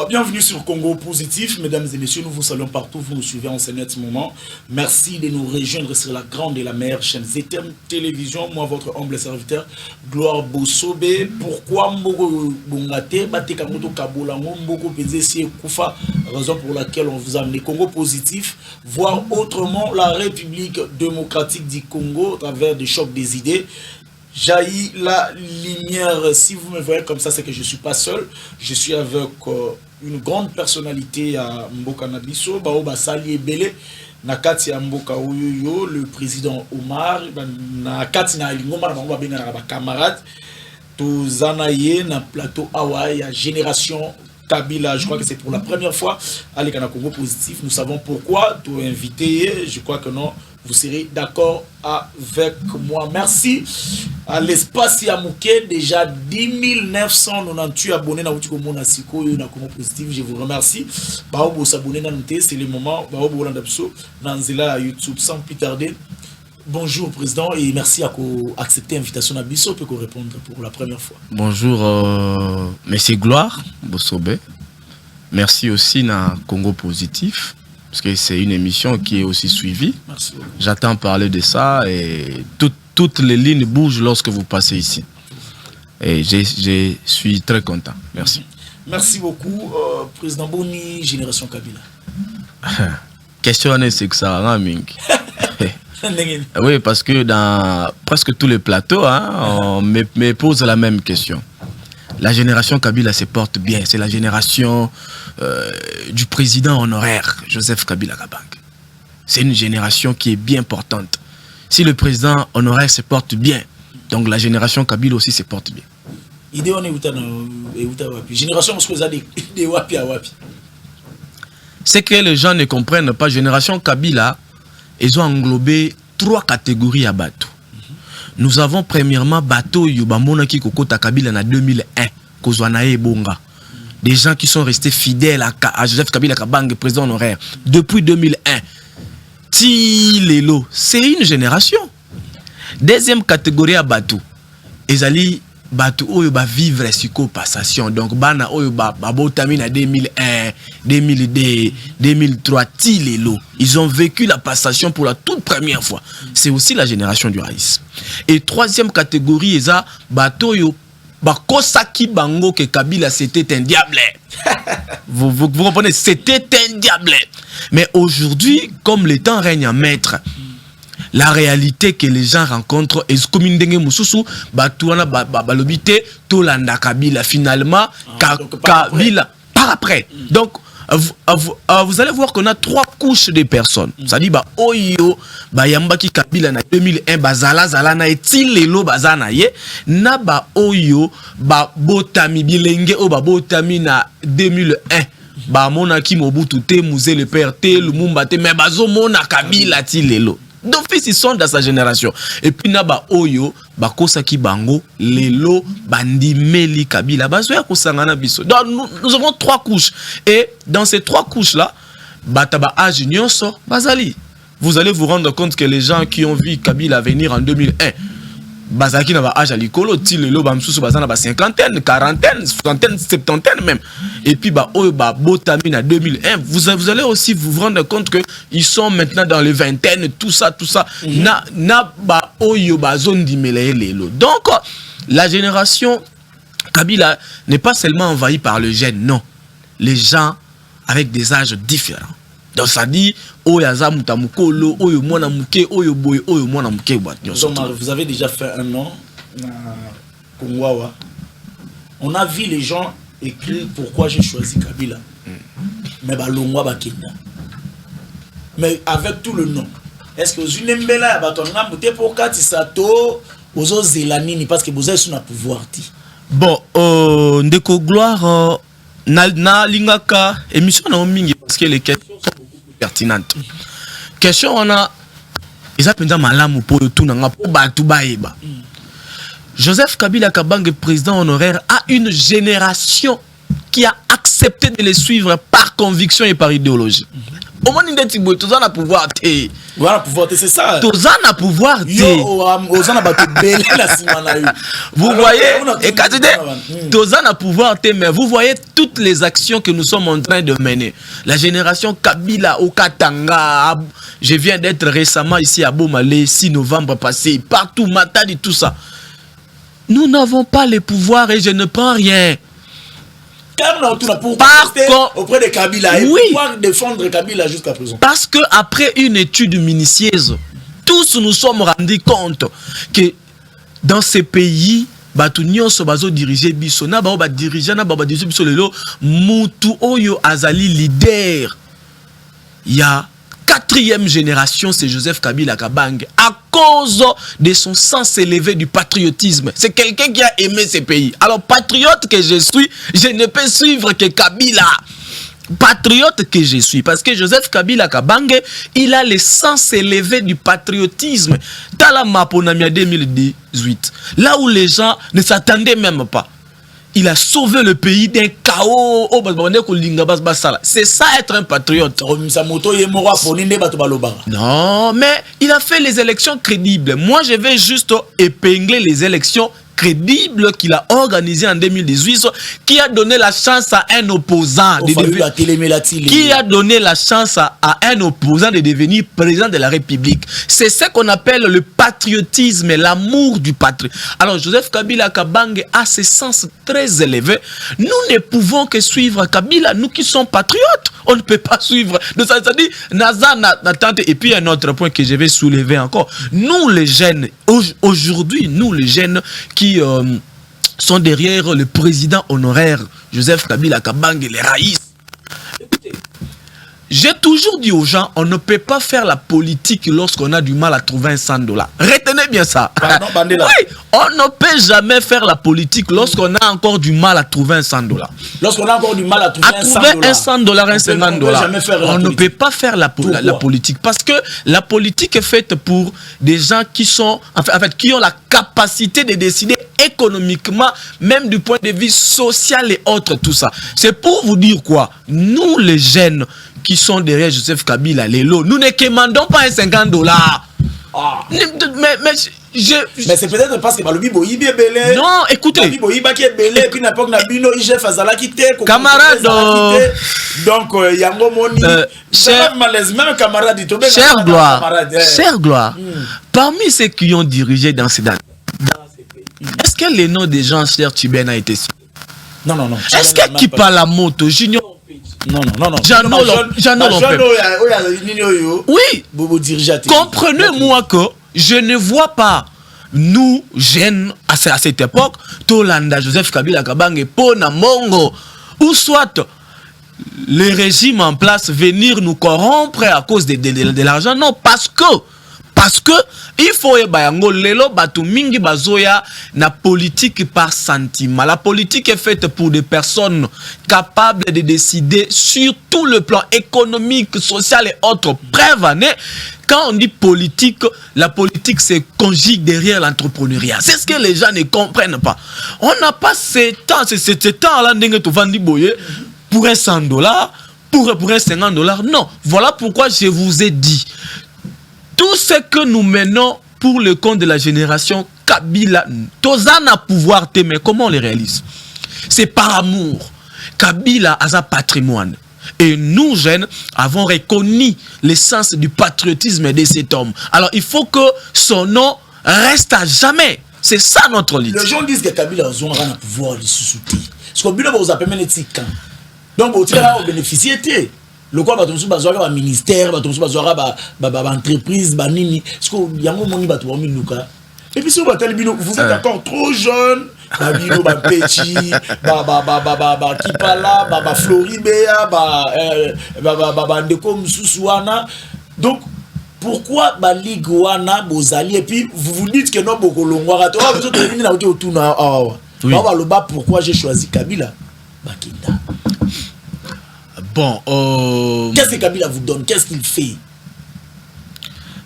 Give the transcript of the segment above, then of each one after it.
Bienvenue sur Congo Positif, mesdames et messieurs, nous vous saluons partout, vous nous suivez en ce moment. Merci de nous rejoindre sur la grande et la meilleure chaîne ZTM Télévision. Moi, votre humble serviteur, Gloire Bossobe. Pourquoi Mboko Bongate, Bateka Moto Kabolango, Mboko Pezesi Koufa, raison pour laquelle on vous a amené Congo Positif, voir autrement la République démocratique du Congo à travers des chocs des idées. Jaillit la lumière. Si vous me voyez comme ça, c'est que je ne suis pas seul. Je suis avec une grande personnalité à Mboka Nabiso, Baoba Sali Ebele, Nakati ya Mboka Oyoyo, le président Omar, Nakati na Lingoma na Mboka Bena na camarade, Tozanaye na plateau Hawaï, à Génération Kabila. Je crois que c'est pour la première fois à l'Écana Congo Positif. Nous savons pourquoi. Tout invité, je crois que non. Vous serez d'accord avec moi. Merci à l'espace Yamouké. Déjà 10 998 abonnés dans Mona Siko et Congo Positif. Je vous remercie. Baobo s'abonner dans le c'est le moment. Baobo Landapso dans YouTube. Sans plus tarder. Bonjour Président et merci à accepter l'invitation à Bisso pour répondre pour la première fois. Bonjour Monsieur Gloire Bossobe. Merci aussi à Congo Positif. Parce que c'est une émission qui est aussi suivie. J'attends parler de ça et toutes les lignes bougent lorsque vous passez ici. Et je suis très content. Merci. Merci beaucoup, Président Boni, Génération Kabila. Question c'est que ça raming. Oui, parce que dans presque tous les plateaux, on me pose la même question. La génération Kabila se porte bien. C'est la génération du président honoraire, Joseph Kabila Kabang. C'est une génération qui est bien portante. Si le président honoraire se porte bien, donc la génération Kabila aussi se porte bien. C'est que les gens ne comprennent pas. Génération Kabila, ils ont englobé 3 catégories à bateau. Nous avons premièrement bateau Yubamona qui Kokota Kabila en 2001, Kozwanae Bonga. Des gens qui sont restés fidèles à Joseph Kabila Kabang, président honoraire, depuis 2001. Tilelo, c'est une génération. Deuxième catégorie à bateau. Ezali bateau oyo ba vivre siko passation. Donc bana oyo ba botamina 2001, 2002, 2003 Tilelo. Ils ont vécu la passation pour la toute première fois. C'est aussi la génération du raïs. Et troisième catégorie, eza bateau yo Bakosaki Bango que Kabila c'était un diable. vous comprenez, c'était un diable. Mais aujourd'hui, comme le temps règne en maître, la réalité que les gens rencontrent est comme une dengue mususu, batuana balobité, tolanda Kabila finalement, Kabila par après. Donc vous allez voir qu'on a 3 couches de personnes. Ça dit bah oyo ba yambaki Kabila na 2001 bazala zala na etilelo bazana ye na ba oyo ba botami bilenge o ba botami na 2001 ba monaki Mobutu te Musée le père te Lumumba te mais bazo mona Kabila tilelo. D'office ils sont dans sa génération. Et puis naba oyo bakosaki bango lelo bandimeli Kabila bazoya kosangana biso. Donc nous avons 3 couches et dans ces 3 couches là bataba âge nyonso bazali. Vous allez vous rendre compte que les gens qui ont vu Kabila venir en 2001 bazaki na ba âge à likolo tilelo bamsusu bazana ba cinquantaine, quarantaine, soixantaine, septantaine même. Et puis ba oyo ba botami na 2001, vous allez aussi vous rendre compte que ils sont maintenant dans les vingtaines, tout ça. Na ba oyo ba zone dimele. Donc la génération Kabila n'est pas seulement envahie par le gène, non. Les gens avec des âges différents. Donc ça dit oyaza mutamukolo oyo mwana muke oyo boy oyo mwana muke ba. Vous avez déjà fait un an à Kongwawa. On a vu les gens écrire pourquoi j'ai choisi Kabila. Mais balongwa ba Kenya. Mais avec tout le nom. Est-ce que vous n'embela ba ton nom te pour Katisato ozo zelanini parce que vous êtes sur le pouvoir ti. Bon ndeko Gloire na lingaka émission na mingi parce que les questions sont beaucoup plus pertinentes. Question on a ils appellent malamu pour tout nanga pour batu baeba. Joseph Kabila Kabang président honoraire a une génération qui a accepté de les suivre par conviction et par idéologie. Au moins, tous en a pouvoir. Voilà, pouvoir, c'est ça. Tous en a pouvoir. Vous voyez, et quand tous en a pouvoir, mais vous voyez toutes les actions que nous sommes en train de mener. La génération Kabila au Katanga, je viens d'être récemment ici à Bomale, 6 novembre passé, partout, Matadi, tout ça. Nous n'avons pas les pouvoirs et je ne prends rien. Auprès de Kabila et oui, pouvoir défendre Kabila jusqu'à présent. Parce que après une étude minutieuse, tous nous sommes rendus compte que dans ces pays, Batunio Sobazo dirigé biso na ba dirigeant na ba dirigé biso lelo mutu oyo azali leader. Il y a 4e génération, c'est Joseph Kabila Kabange, à cause de son sens élevé du patriotisme. C'est quelqu'un qui a aimé ce pays. Alors, patriote que je suis, je ne peux suivre que Kabila. Patriote que je suis, parce que Joseph Kabila Kabange, il a le sens élevé du patriotisme. Dans la Maponamia 2018, là où les gens ne s'attendaient même pas. Il a sauvé le pays d'un chaos. C'est ça être un patriote. Non, mais il a fait les élections crédibles. Moi, je vais juste épingler les élections crédibles qu'il a organisées en 2018, qui a donné la chance à un opposant de devenir président de la République. C'est ce qu'on appelle le patriotisme, l'amour du patrie. Alors Joseph Kabila Kabange a ce sens très élevé. Nous ne pouvons que suivre Kabila, nous qui sommes patriotes. On ne peut pas suivre. Donc ça dit, et puis un autre point que je vais soulever encore. Nous les jeunes, aujourd'hui, nous les jeunes qui sont derrière le président honoraire Joseph Kabila Kabange, les raïs. Écoutez, j'ai toujours dit aux gens, on ne peut pas faire la politique lorsqu'on a du mal à trouver $100. Retenez bien ça. Pardon, Bandela. Oui, on ne peut jamais faire la politique lorsqu'on a encore du mal à trouver $100. Lorsqu'on a encore du mal à trouver $100, $50, on ne peut pas faire la politique. Parce que la politique est faite pour des gens qui sont, en fait, qui ont la capacité de décider économiquement, même du point de vue social et autres, tout ça. C'est pour vous dire quoi? Nous, les jeunes qui sont derrière Joseph Kabila, les lots, nous ne commandons pas $50. Ah. Mais c'est peut-être parce que non, écoutez, camarade, donc yango moni cher gloire, parmi ceux qui ont dirigé dans ces pays, est-ce que les noms des gens chers Tuben a été cité? Non. Est-ce que qui parle la moto Junior? Non. Oui. Comprenez-moi que je ne vois pas nous, jeunes, à cette époque, Tolanda, Joseph Kabila Kabange, Pona Mongo, ou soit les régimes en place venir nous corrompre à cause de l'argent. Non, parce que il faut lelo batu mingi bazoya na politique par sentiment. La politique est faite pour des personnes capables de décider sur tout le plan économique, social et autres. Preuve, quand on dit politique, la politique se conjugue derrière l'entrepreneuriat. C'est ce que les gens ne comprennent pas. On n'a pas ce temps-là pour $100, pour $50. Non, voilà pourquoi je vous ai dit. Tout ce que nous menons pour le compte de la génération Kabila, Tozana pouvoir mais comment on les réalise? C'est par amour. Kabila a un patrimoine. Et nous, jeunes, avons reconnu l'essence du patriotisme de cet homme. Alors, il faut que son nom reste à jamais. C'est ça notre lutte. Les gens disent que Kabila a un pouvoir de sous-souter. Ce que Kabila vous appelle même quand. Donc, vous avez bénéficié. Le quoi va tomber sur un ministère, va tomber sur une entreprise, nini. Parce que y a un moment va tomber nuka. Et puis si vous êtes vous êtes encore trop jeune. Babino, Petit, Kipala, Floribea, Ndeko Msusuana. Donc pourquoi Ligue Wana Bozali et puis vous vous dites que non beaucoup longwa pourquoi j'ai choisi Kabila Bakinda. Bon, qu'est-ce que Kabila vous donne? Qu'est-ce qu'il fait?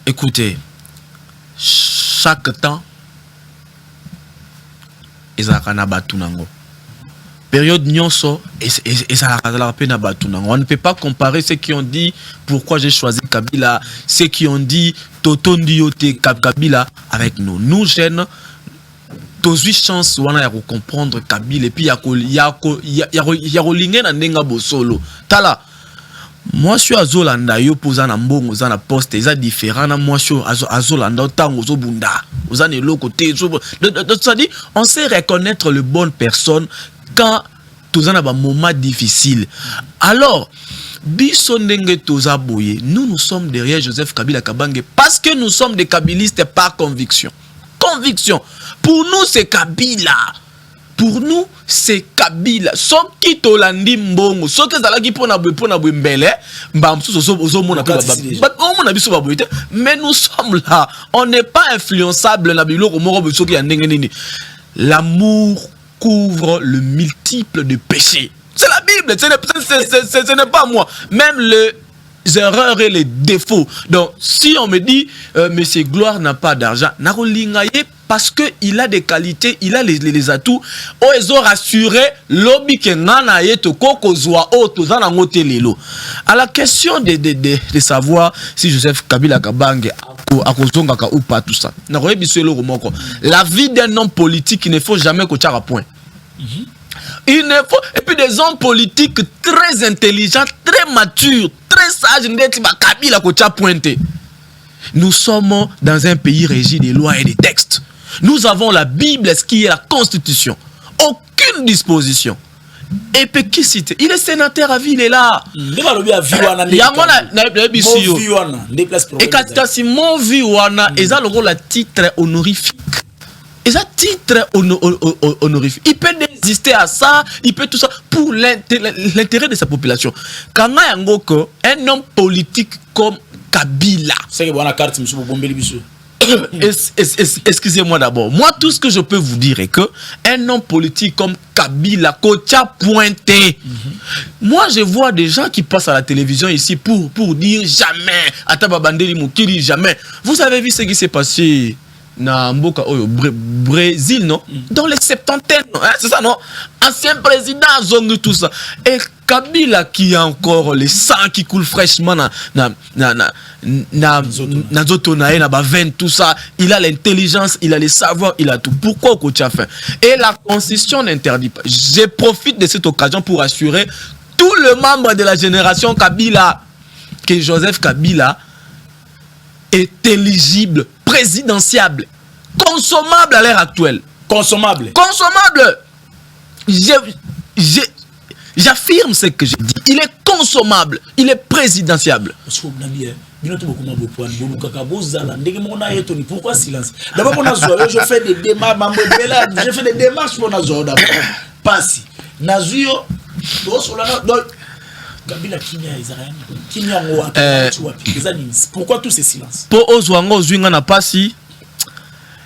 Écoutez, chaque temps, ils ont un batunango. période nyonso et ça la peine à batuna. On ne peut pas comparer ceux qui ont dit pourquoi j'ai choisi Kabila, ceux qui ont dit Totondi Yote Kabila avec nous. Nous jeunes, tous eu chance wana ya comprendre Kabila et puis ya linge na ndenga bosolo. Tala. Moi je suis à Zolanda yo posa na mbongo za na poste eza différent na moi je suis à Zolanda tango zo bunda oza ne côté ça dit on sait reconnaître les bonnes personnes quand tous en ba moment difficile. Alors biso ndenge toza boye nous sommes derrière Joseph Kabila Kabange parce que nous sommes des kabilistes par conviction. Pour nous c'est Kabila. Pour nous, c'est Kabila. Sauf qui tolandi mbongo. Sauf que zalaki pona mbele. Mais nous sommes là. On n'est pas influençable. L'amour couvre le multiple de péchés. C'est la Bible. Ce n'est pas moi. Même les erreurs et les défauts. Donc, si on me dit, Monsieur Gloire n'a pas d'argent, parce qu'il a des qualités, il a les atouts. Ils ont rassuré lobby que nana yeto koko zwa o tozana ngote lelo. À la question de savoir si Joseph Kabila Kabange a kozongaka ou pas tout ça. La vie d'un homme politique, il ne faut jamais qu'on tire à point. Il ne faut, et puis des hommes politiques très intelligents, très matures, très sages, Kabila ko tire pointé. Nous sommes dans un pays régi des lois et des textes. Nous avons la Bible, ce qui est la Constitution. Aucune disposition. Et puis qui cite? Il est sénateur à vie, il est là. Et quand si mon vie wana, ils ont le titre honorifique. Ils ont titre honorifique. Il peut résister à ça, il peut tout ça pour l'intérêt de sa population. Quand un homme politique comme Kabila. C'est que carte, monsieur Bombeli Bissou. Excusez-moi d'abord. Moi, tout ce que je peux vous dire est que un homme politique comme Kabila, Kocha pointé. Moi, je vois des gens qui passent à la télévision ici pour dire jamais. Atababandeli Moukili, jamais. Vous avez vu ce qui s'est passé na Mboka Brésil, non? Dans les septantaines, hein? C'est ça, non? Ancien président, zone tout ça. Et Kabila qui a encore les sang qui coule fraîchement na veine, tout ça. Il a l'intelligence, il a les savoirs, il a tout. Pourquoi au coach a fait? Et la Constitution n'interdit pas. Je profite de cette occasion pour assurer tous les membres de la génération Kabila que Joseph Kabila est éligible, présidentiable, consommable à l'heure actuelle. Consommable. J'affirme ce que je dis. Il est consommable, il est présidentiable. Pourquoi silence? D'abord, je fais des démarches pour Nazo. Passi. Nazio, pourquoi tout ce silence? Pour Ozwango Zwinga na Passi.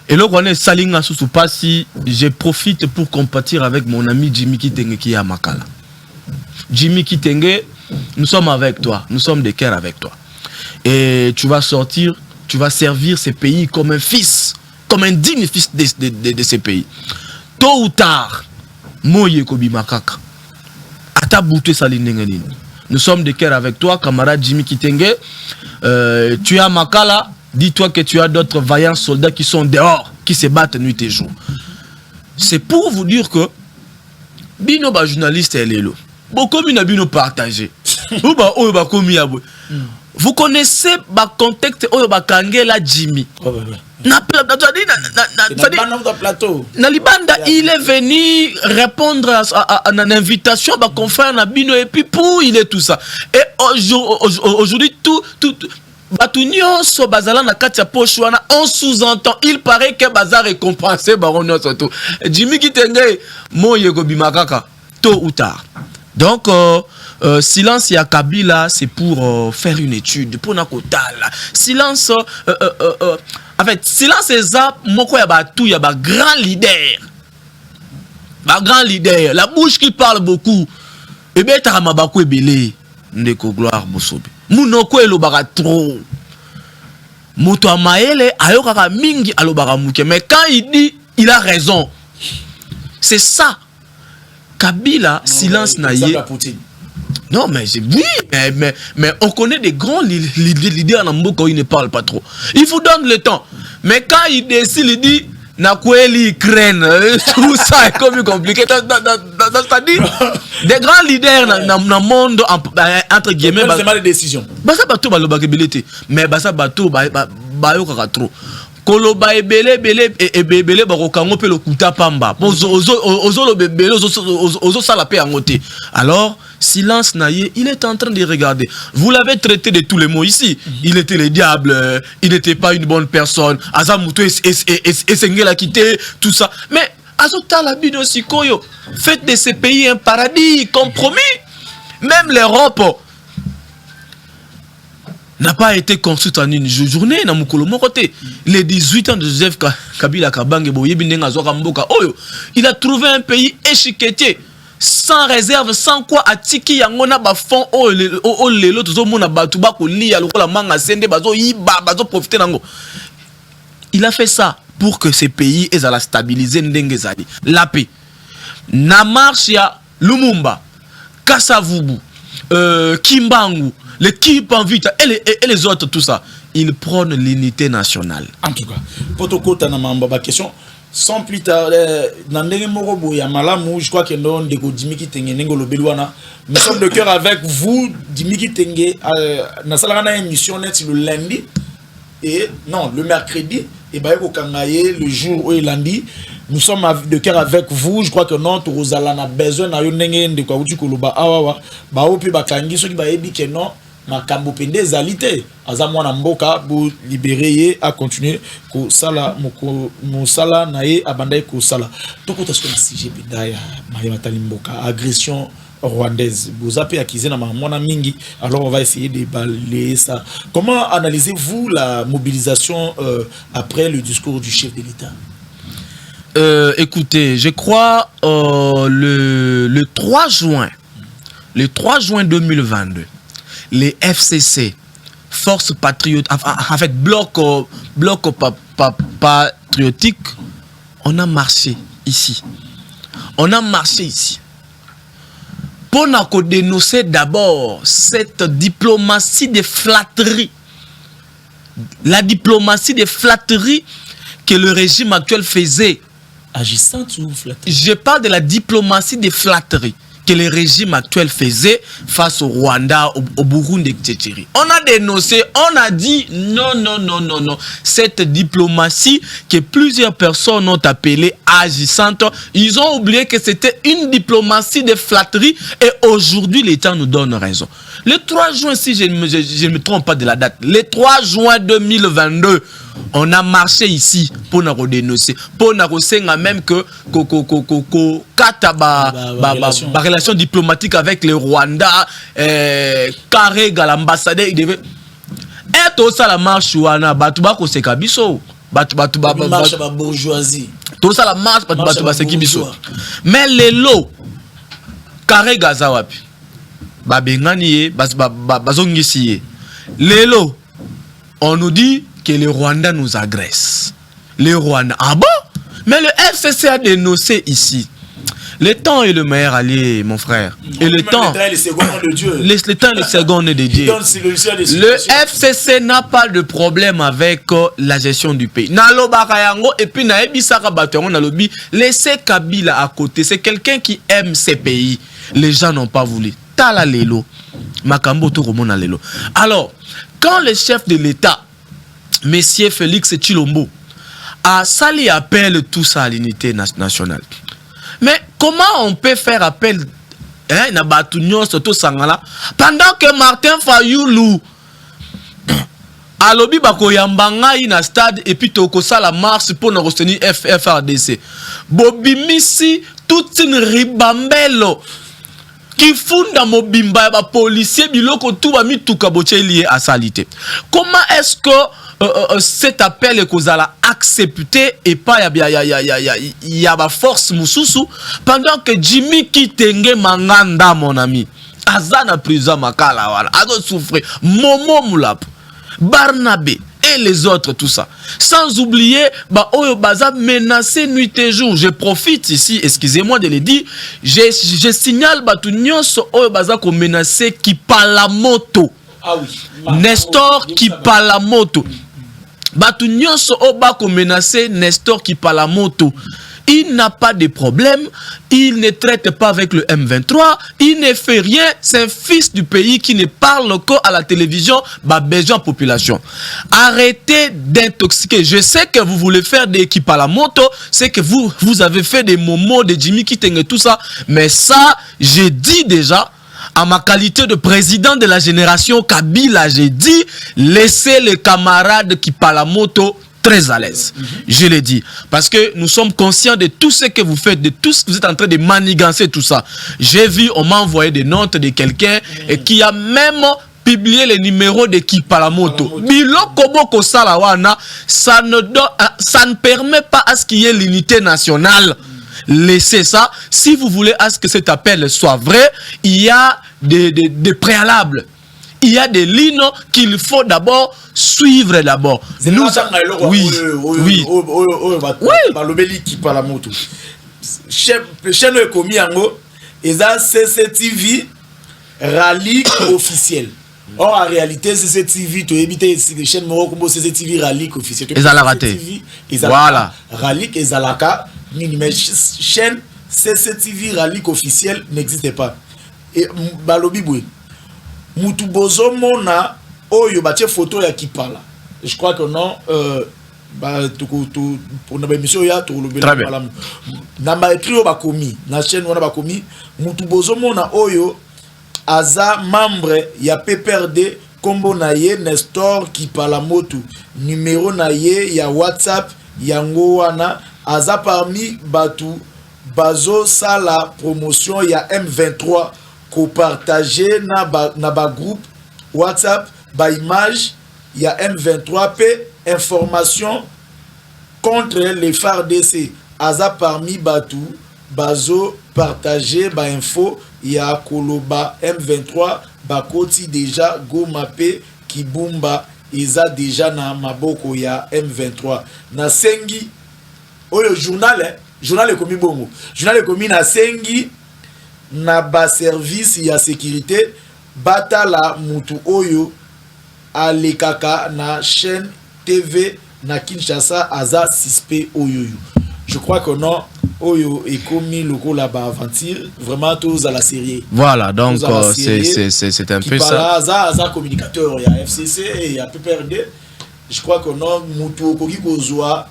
Et là, on est Salinga sous Passi. Je profite pour compatir avec mon ami Jimmy Kitenge qui est à Makala. Jimmy Kitenge, nous sommes avec toi. Nous sommes de cœur avec toi. Et tu vas sortir, tu vas servir ces pays comme un fils, comme un digne fils de ces pays. Tôt ou tard, Moye Kobi Makaka. Ata Bouté Salinengenine. Nous sommes de cœur avec toi, camarade Jimmy Kitenge. Tu es à Makala. Dis-toi que tu as d'autres vaillants soldats qui sont dehors, qui se battent nuit et jour. C'est pour vous dire que Bino ba journaliste est là. Beaucoup de bino partagé. Vous connaissez le contexte où Bakangela Jimmy. Nalibanda, il est venu répondre à une invitation, à confrère Nabino et puis pour il est tout ça. Et aujourd'hui, tout on sous-entend, il paraît que Bazar est compensé. Jimmy Kitenge, Moye Gobi Makaka, tôt ou tard. Donc, silence ya Kabila, c'est pour faire une étude, pour Nakotal. Silence, en fait, silence c'est ça, moko ya ba tout, ya ba grand leader. Ba grand leader, la bouche qui parle beaucoup. Et bien, t'as ma bakou ebele, ndeko Gloire Bosobe. Mounoko elobara trop. Moto amaele ayokaka mingi alobara muke. Mais quand il dit, il a raison. C'est ça. Kabila, silence naïe. Non, mais oui, mais on connaît des grands leaders dans Mboka où ils ne parlent pas trop. Il vous donne le temps. Mais quand il décide, il dit l'Ukraine, tout ça est comme compliqué. C'est-à-dire, des grands leaders dans le monde, entre guillemets, c'est mal de décision. Basa bateau balobakebelete, mais basa bateau bayo kakatro. Koloba ebele barokango pe lokuta pamba. Ozo lo bebele ozo sala pe angote. Alors silence naïe, il est en train de regarder. Vous l'avez traité de tous les mots ici. Il était le diable, il n'était pas une bonne personne. Azamuto et Sengela quitté, tout ça. Mais Azota la bino sikoyo, faites de ces pays un paradis, compromis. Même l'Europe n'a pas été construite en une journée. Les 18 ans de Joseph Kabila Kabange, il a trouvé un pays échiqueté, sans réserve, sans quoi atiki yangona ba fond o lelo tozo mona batuba ko lia lokola manga sende bazo yiba bazo profiter nango. Il a fait ça pour que ces pays aient à la stabiliser ndenge zali. La paix. Na marche ya Lumumba, Kasavubu, Kimbangu, l'équipe en vite et les autres, tout ça, ils prônent l'unité nationale. En tout cas, pour te côté, ma question, sans plus tard, je crois que nous sommes de cœur avec vous, Dimiki Tenge, dans la émission le lundi, et non, le mercredi, et le jour où il lundi. Nous sommes de cœur avec vous. Je crois que non, nous avons besoin de quoi vous koloba awa ba opi ba kangi so ki ba ebi que non makambo pende zalité azamwa na mboka bu libérer à continuer ko sala mo sala nae abandai ko sala to ko tasko na sujet bidaya Maria Talimboka agression rwandaise vous avez accusé na mwana mingi. Alors on va essayer de balayer ça. Comment analysez-vous la mobilisation après le discours du chef de l'État? Écoutez, je crois le 3 juin 2022, les FCC, Force Patriote, en fait bloc patriotique, on a marché ici. Pour nous dénoncer d'abord cette diplomatie de flatterie. La diplomatie de flatterie que le régime actuel faisait. Agissante ou flatterie? Je parle de la diplomatie de flatterie que le régime actuel faisait face au Rwanda, au Burundi, etc. On a dénoncé, on a dit non. Cette diplomatie que plusieurs personnes ont appelée agissante, ils ont oublié que c'était une diplomatie de flatterie et aujourd'hui l'État nous donne raison. Le 3 juin, si je ne me trompe pas de la date, le 3 juin 2022, on a marché ici pour nous dénoncer, pour nous dire même que relation diplomatique avec le Rwanda, Karega, l'ambassadeur, il devait être ça la marche ou ana batuba ko seka biso marche ba bourgeoisie tout ça la marche batuba seki biso mais les lots Karega zawapi babengani bazongisi les lots on nous dit que le Rwanda nous agresse. Le Rwanda. Ah bon? Mais le FCC a dénoncé ici. Le temps est le meilleur allié, mon frère. Et le temps. Le second de Dieu. Le temps est le second de Dieu. Le FCC n'a pas de problème avec la gestion du pays. Nalo Bakayango et puis Naebi Sarabatongo Nalobi, laissez Kabila à côté. C'est quelqu'un qui aime ses pays. Les gens n'ont pas voulu. Tala Lelo. Makambo Toromona Lelo. Alors, quand le chef de l'État, Monsieur Félix Tshilombo, a sali appel tout ça à l'unité nationale. Mais comment on peut faire appel pendant que Martin Fayoulou a lobby bako yambanga ina stade et puis toko sala marche pour nous retenir FRDC. Bobimisi toute une ribambelo qui funda mobimba ba policier biloko tout ba mituka boche lié à salité. Comment est-ce que cet appel est qu'on a accepté et pas y a force mususu pendant que Jimmy Kitenge Manganda mon ami Azana prison makala wala azo souffrir Momo Moulap Barnabé et les autres, tout ça. Sans oublier, Oyo Baza menacé nuit et jour. Je profite ici, excusez-moi de le dire, je signale Batu Nyonso Oyo Baza ko menacé Kipalamoto. Ah oui. Nestor Kipalamoto. Batu Nyonso Oyo Bako menacé Nestor Kipalamoto. Il n'a pas de problème, il ne traite pas avec le M23, il ne fait rien, c'est un fils du pays qui ne parle qu'à la télévision, besoin population. Arrêtez d'intoxiquer. Je sais que vous voulez faire des équipes à la moto, c'est que vous avez fait des momos de Jimmy Kiteng et tout ça, mais ça, j'ai dit déjà, à ma qualité de président de la génération Kabila, j'ai dit, laissez les camarades qui parlent à moto très à l'aise. Je l'ai dit. Parce que nous sommes conscients de tout ce que vous faites, de tout ce que vous êtes en train de manigancer, tout ça. J'ai vu, on m'a envoyé des notes de quelqu'un et qui a même publié les numéros de Kipalamoto. Biloko boko salawana, ça ne permet pas à ce qu'il y ait l'unité nationale. Laissez ça. Si vous voulez à ce que cet appel soit vrai, il y a des préalables. Il y a des lignes qu'il faut d'abord suivre d'abord. Nous, oui, oui, chaîne commis en CCTV rallye officiel. Or en réalité CCTV tu éviter chaîne comme CCTV rallye officiel. Ils ont raté. Voilà. Rallye ezalaka mais chaîne CCTV rallye officiel n'existe pas. Et balobi boui. Mutu bozo mona oyo batie photo ya Kipala. Je crois que non pour na émission ya to lobela malamu. Na ba écrit ba komi, na chaîne wana ba komi, mutu bozo mona oyo aza membre ya PPRD kombo na ye Nestor Kipalamoto. Numéro na ye ya WhatsApp yango wana aza parmi batu bazo sala promotion ya M23 ko partager na ba groupe WhatsApp ba image ya M23 p information contre les FARDC aza parmi batu bazo partager ba info ya koloba M23 bakoti déjà Goma pe Kibumba iza déjà na maboko ya M23 na sengi oyo journal ekomi bongo journal ekomi na sengi na ba service ya sécurité batala mutu oyo alekaka na chaîne TV na Kinshasa aza suspect oyo. Je crois que non oyo ekomi loko la ba aventure vraiment tous à la série. Voilà, donc c'est un peu ça. Aza communicateur ya FCC et ya PPRD. Je crois que non mutu okoki kozwa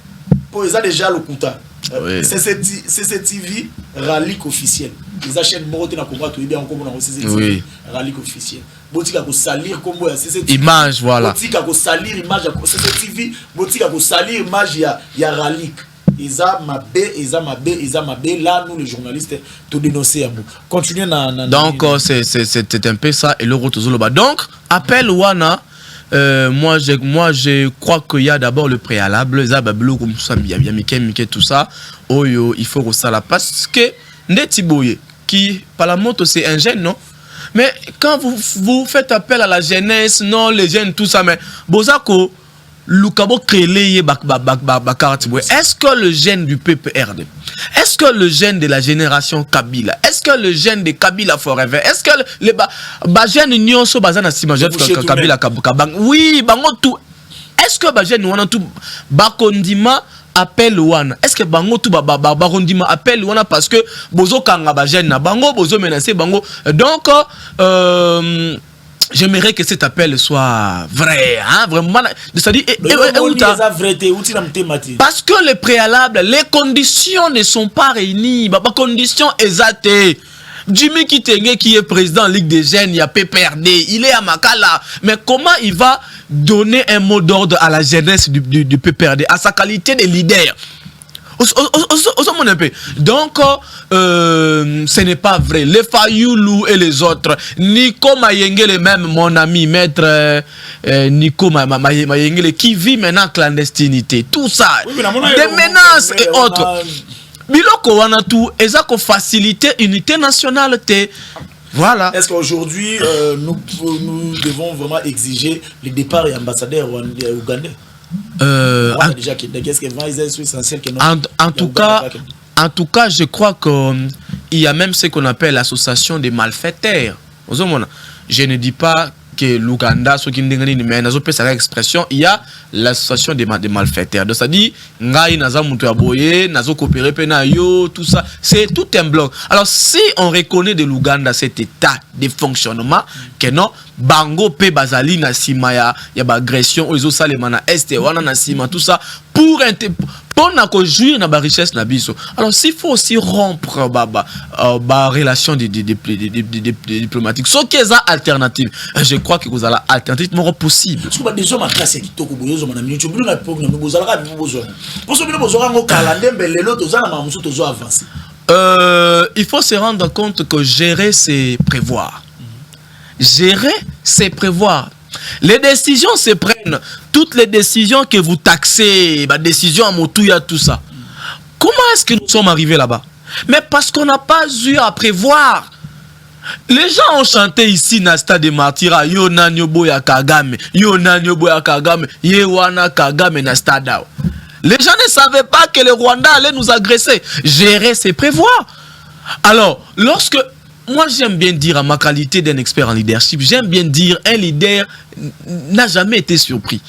po eza déjà lokuta. Oui. CCTV rallye officiel. Les achètes mortes na combat tout bien encore na CCTV rallye officiel. Botika ko salir combo ya CCTV. Image voilà. Botika ko salir image ya CCTV, botika ko salir image ya rallye. Isa mabé là nous les journalistes tout dénoncer à vous. Continuez donc c'est un peu ça et le retour donc appel wana moi je crois qu'il y a d'abord le préalable comme ça tout ça oyo il faut que ça la parce que Ndetiboye qui par la moto c'est un jeune non mais quand vous faites appel à la jeunesse non les jeunes tout ça mais bozako Lukabo Krele est-ce que le jeune du PPRD, est-ce que le jeune de la génération Kabila, est-ce que le jeune de Kabila Forever, est-ce que les jeunes nyonso bazana sima Kabila Kabang, oui, bango tout, est-ce que bajene wana tout bakondima appel wana, est-ce que bango tout bakondima appel wana parce que bozo kanga bajene na bango bozo menacer bango donc j'aimerais que cet appel soit vrai, hein, vraiment. C'est-à-dire, parce que les préalables, les conditions ne sont pas réunies. Les conditions exactes. Jimmy Kiteng qui est président de la Ligue des Jeunes, il y a PPRD, il est à Makala. Mais comment il va donner un mot d'ordre à la jeunesse du PPRD, à sa qualité de leader? Donc, ce n'est pas vrai. Les Fayoulou et les autres, Nico Mayengele, même mon ami, maître Nico Mayengele, qui vit maintenant en clandestinité, tout ça, oui, des menaces et autres. Biloko Wanatou, Ezako faciliter unité nationale. Voilà. Est-ce qu'aujourd'hui, nous devons vraiment exiger le départ de l'ambassadeur ougandais? Déjà, qu'est-ce que est essentiel que en tout cas, je crois qu'il y a même ce qu'on appelle l'association des malfaiteurs. Je ne dis pas que l'Ouganda, ce qui mais cette expression, il y a l'association des malfaiteurs. Donc, ça dit, tout ça, c'est tout un bloc. Alors, si on reconnaît de l'Ouganda cet état de fonctionnement, que non, Bango pe bazali na sima ya agression, ozo salemana este wana na sima tout ça pour jouir na ba richesse na biso. Alors, s'il faut aussi rompre ba relation diplomatique, ce qui est alternative, je crois que vous avez alternative mais possible. Parce que des hommes en classe qui toko boyozo na minute bu na pour nous bozala ka bozo. Pour ce que bozora ngo kala ndembe lelo tozala na mamuso tozo avancer. Il faut se rendre compte que gérer c'est prévoir. Gérer, c'est prévoir. Les décisions se prennent. Toutes les décisions que vous taxez, la décision à Motouya, tout ça. Comment est-ce que nous sommes arrivés là-bas? Mais parce qu'on n'a pas eu à prévoir. Les gens ont chanté ici dans le stade de Martyra. Yona Nyoboya Kagame. Yona Nyoboya Kagame. Yewana Kagame na stade. Les gens ne savaient pas que le Rwanda allait nous agresser. Gérer, c'est prévoir. Alors, lorsque... Moi, j'aime bien dire, à ma qualité d'un expert en leadership, j'aime bien dire, un leader n'a jamais été surpris.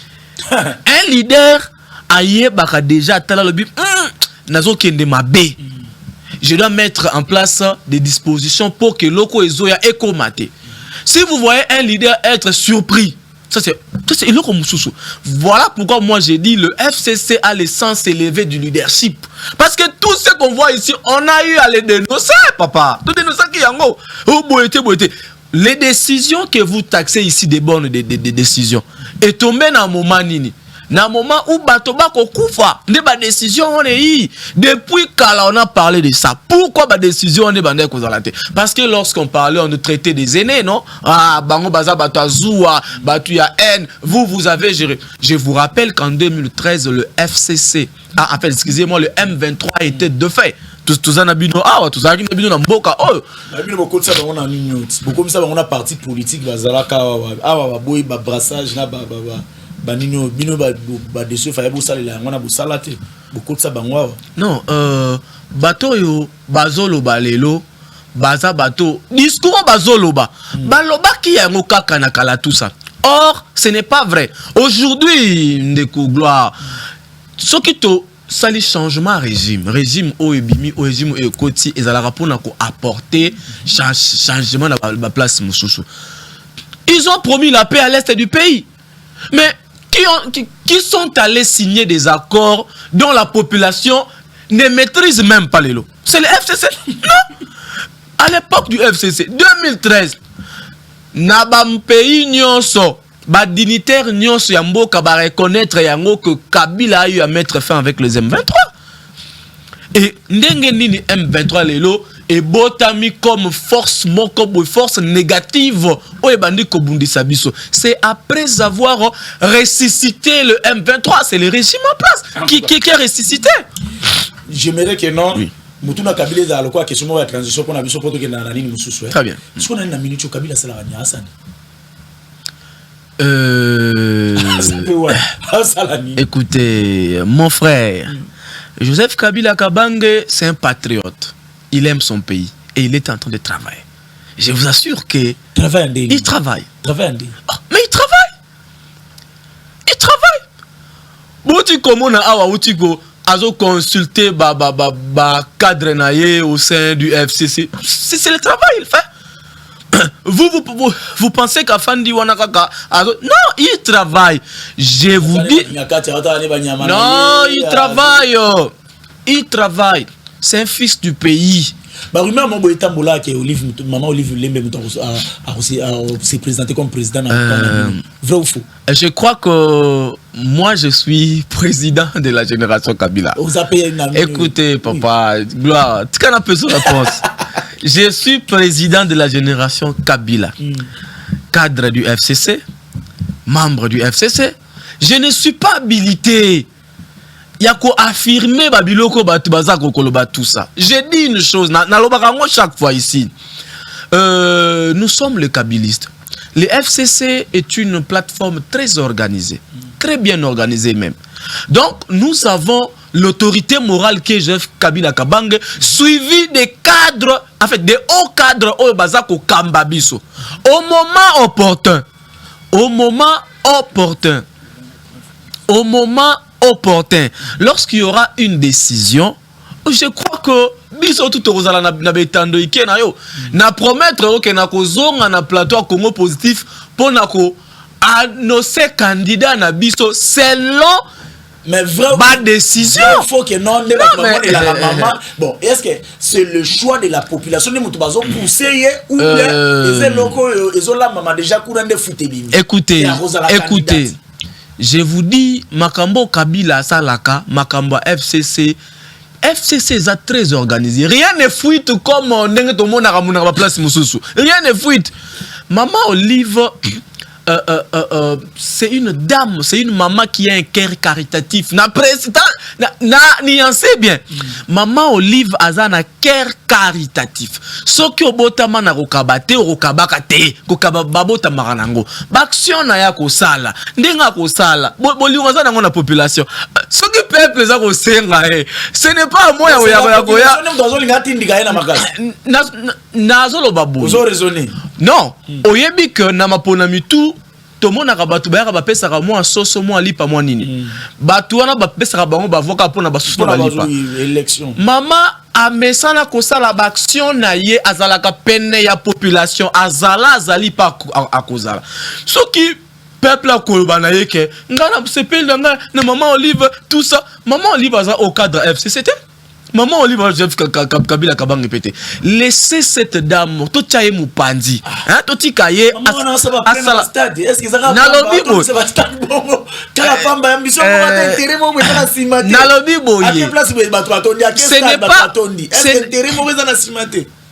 Un leader, aïe, baka déjà, tala le but, nazo kende mabe. Je dois mettre en place des dispositions pour que l'oko ezoya écomaté. Si vous voyez un leader être surpris, ça c'est l'oko mususu. Voilà pourquoi moi j'ai dit le FCC a le sens élevé du leadership. Parce que tout ce qu'on voit ici, on a eu à les dénoncer, papa. Tout dénoncer qui yango. Les décisions que vous taxez ici, des bonnes des décisions, est tombé dans un moment nini. Dans un moment où Batoba Kokoufa, des décisions on est depuis quand on a parlé de ça. Pourquoi ma décision on est bandé parce que lorsqu'on parlait, on nous traitait des aînés, non? Ah, Bango Baza Batazoua, Batuya N, vous avez géré. Je vous rappelle qu'en 2013, le FCC, en fait, excusez-moi, le M23 était de fait. Tout ça n'a bino tout ça n'a bino mboka oh beaucoup de ça on a beaucoup de ça on a parti politique bazalaka boy brassage na banino bino ba dessus faya bosalela ngona bosalate beaucoup de ça bangwa non bato yo bazolo balelo baza bato discours bazolo baloba ki yango kaka na kala tout ça. Or ce n'est pas vrai. Aujourd'hui ndeko gloire ce qui to sali changement régime oebimi au régime ekoti ezalaka pona ko apporter changement dans la place mususu. Ils ont promis la paix à l'est du pays. Mais qui sont allés signer des accords dont la population ne maîtrise même pas les lots. C'est le FCC. Non. À l'époque du FCC, 2013, Nabam pays nyonso, ba dignitaire nyonso yamboka ba reconnaître yango que Kabila a eu à mettre fin avec les M23. Et ndenge nini M23 lelo et botami comme force négative au bandi kobundisa biso. C'est après avoir ressuscité le M23, c'est le régime en place qui a ressuscité. J'aimerais que non. Oui. Mutuna Kabila za alikuwa question ya transition pour na biso poto ke na nini mususu. Très bien. Est-ce qu'on a une minute Kabila sala ganya Hassan? Écoutez, mon frère, Joseph Kabila Kabange, c'est un patriote. Il aime son pays et il est en train de travailler. Je vous assure que il travaille. Mais il travaille. Il travaille. Bouti komona awa utiko azo consulter cadre naie au sein du FCC. C'est le travail il fait. Vous pensez qu'Afandi Wanakaka non, il travaille. Je vous dis. Non, il travaille. Il travaille. C'est un fils du pays. Maman Olive Lembe s'est présenté comme président. Vrai ou faux? Je crois que moi je suis président de la génération Kabila. Écoutez, papa, oui. Gloire, tu as un peu de réponse. Je suis président de la génération Kabila, cadre du FCC, membre du FCC. Je ne suis pas habilité. Il y a qu'à affirmer tout ça. J'ai dit une chose, chaque fois ici. Nous sommes les Kabilistes. Le FCC est une plateforme très organisée. très bien organisé même. Donc, nous avons l'autorité morale qui est Joseph Kabila Kabange, suivi des cadres, en fait, des hauts cadres au Bazako Kambabiso. Au moment opportun, lorsqu'il y aura une décision, je crois que biso tout ozala na betando ike na yo na promettre que na kozonga na plateau Congo positif pour na ko annoncer candidat na biso selon mais vraiment ma décision. Il faut que non maman. Bon, est-ce que c'est le choix de la population de Moutubazo pousser ou les locaux ils ont la maman déjà courant de foutebimi. Écoutez, je vous dis Makambo Kabila Salaka, Makambo FCC est très organisé. Rien ne fuite comme on est tout le monde à la place Moussoussou. Rien ne fuite. Maman Olive, c'est une dame, c'est une maman qui a un cœur caritatif. Na nuancé bien. Maman Olive a un cœur caritatif. Ce qui est botama na rokabate, rokabakate, kokababota maranango. Baction na ya ko sala, ndenga ko sala. Boliunga za na population. Ce qui peuple za ko senga ce n'est pas moi ya koya. Na zolo babu. Vous raisonné. Non, oyebi que na mapona mitu to mona ka batu ba ba pesa ka moi soso moi lipa moi nini. Batu wana ba pesa ka bango ba voka pona ba soso ba lipa. Élection. Mama a mesana ko sala ba action na ye azala ka pene ya population azala azali pa akozala. Soki peuple a kolobana ye ke ngana sepel nga na maman Olive tout ça. Maman Olive aza au cadre FCCT. Maman Olive Joseph Kabila Kabange pété. Laissez cette dame, tout tchaye moupandi. Hein, tout tikaye à stade. Est-ce que ça va Nalobi boy.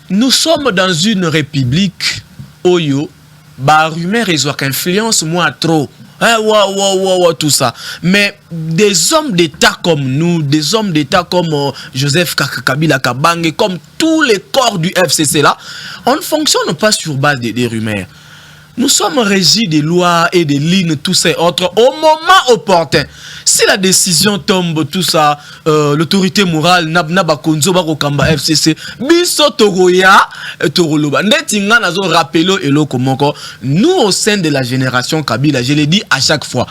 Nous sommes dans une république Oyo, bah rumeur et influence moi trop. Tout ça. Mais des hommes d'État comme nous, des hommes d'État comme Joseph Kabila Kabange, comme tous les corps du FCC là, on ne fonctionne pas sur base des rumeurs. Nous sommes régis des lois et des lignes, tous ces autres, au moment opportun. Si la décision tombe, tout ça, l'autorité morale, Naba Konzo, Bako Kamba FCC, Biso Toroya, Toroloba, Netinga, Nazo Rapelo et Lokomoko, nous au sein de la génération Kabila, je l'ai dit à chaque fois,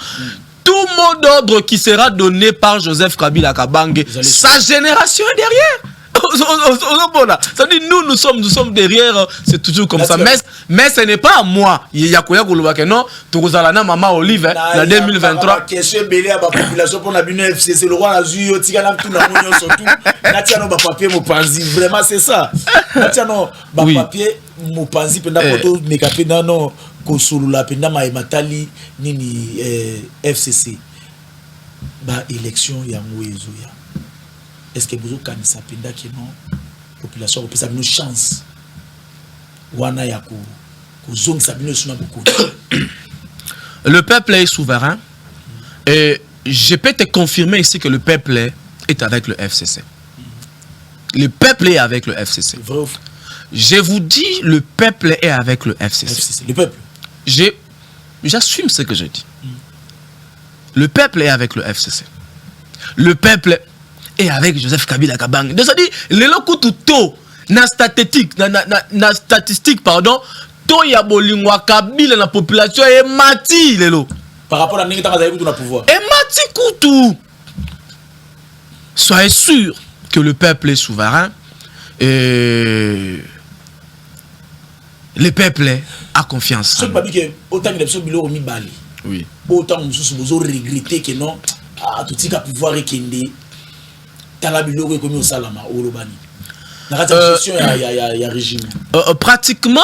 tout mot d'ordre qui sera donné par Joseph Kabila Kabange, sa génération est derrière. Ça dit nous sommes derrière, c'est toujours comme ça. Mais ce n'est pas à moi. Il y a quoi que non, tout ça là maman Olive la 2023. Question belé à la population pour la FCC le roi a eu tigana tout na monyo surtout. Natiano ba papier mo panzi vraiment c'est ça. Natiano ba papier mo panzi penda poto mekape nano kosulula penda ma matali nini FCC. Ba élection ya mwezo ya. Est-ce que vous avez une population qui a une chance? Le peuple est souverain et je peux te confirmer ici que le peuple est avec le FCC. Le peuple est avec le FCC. Je vous dis, le peuple est avec le FCC. Le peuple? J'assume ce que je dis. Le peuple est avec le FCC. Le peuple et avec Joseph Kabila Kabange. Donc ça dit, les locaux tout na statistique, na statistique pardon, to ya bolingwa Kabila na population et mati lelo. Par rapport à n'ingéta kazaïbou na pouvoir. Et mati koutou. Soyez sûr que le peuple est souverain et le peuple a confiance. Ce pas dit que autant que les bilo mi bali. Oui. Autant nous vous regretter que non, ah tout ça pouvoir ekende. Pratiquement,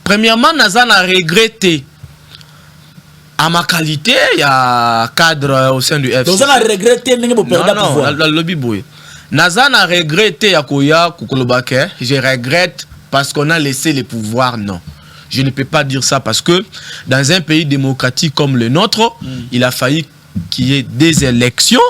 premièrement, Nazan a regretté. À ma qualité, il y a cadre au sein du FC. Donc, Nazan a regretté. Nazan a regretté à Koya, Kukolobake. Je regrette parce qu'on a laissé les pouvoirs. Non. Je ne peux pas dire ça parce que dans un pays démocratique comme le nôtre, il a fallu qu'il y ait des élections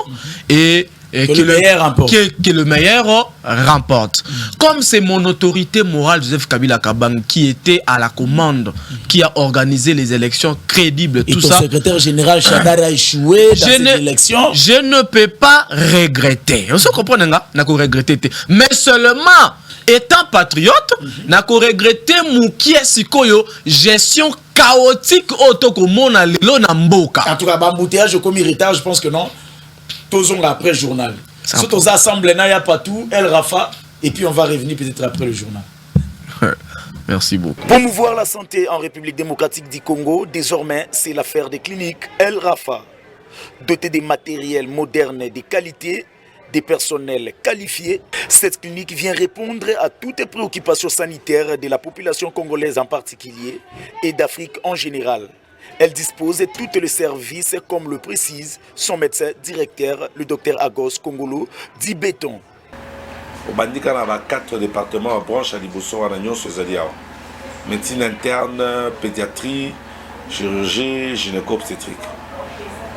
et et que le meilleur remporte. Comme c'est mon autorité morale, Joseph Kabila Kabang, qui était à la commande, qui a organisé les élections crédibles, et tout ton ça. secrétaire général Chadar a échoué dans ces élections. Je ne peux pas regretter. On se comprend, n'a pas regretter. Mais seulement, étant patriote, n'a pas regretter moukie sikoyo gestion chaotique autokomona lelo na mboka. En tout cas, bambouteillage comme héritage, je pense que non. Tous on après journal. Surtout aux assemblées, il n'y a pas tout, El Rafa, et puis on va revenir peut-être après le journal. Merci beaucoup. Promouvoir la santé en République démocratique du Congo, désormais, c'est l'affaire des cliniques El Rafa. Dotée des matériels modernes de qualité, des personnels qualifiés, cette clinique vient répondre à toutes les préoccupations sanitaires de la population congolaise en particulier et d'Afrique en général. Elle dispose de tous les services, comme le précise son médecin directeur, le docteur Agos Kongolo, dit Béton. Au bandika na 4 départements à branche à Liboso à Nagnon Sozalia. Médecine interne, pédiatrie, chirurgie, gynéco-obstétrique.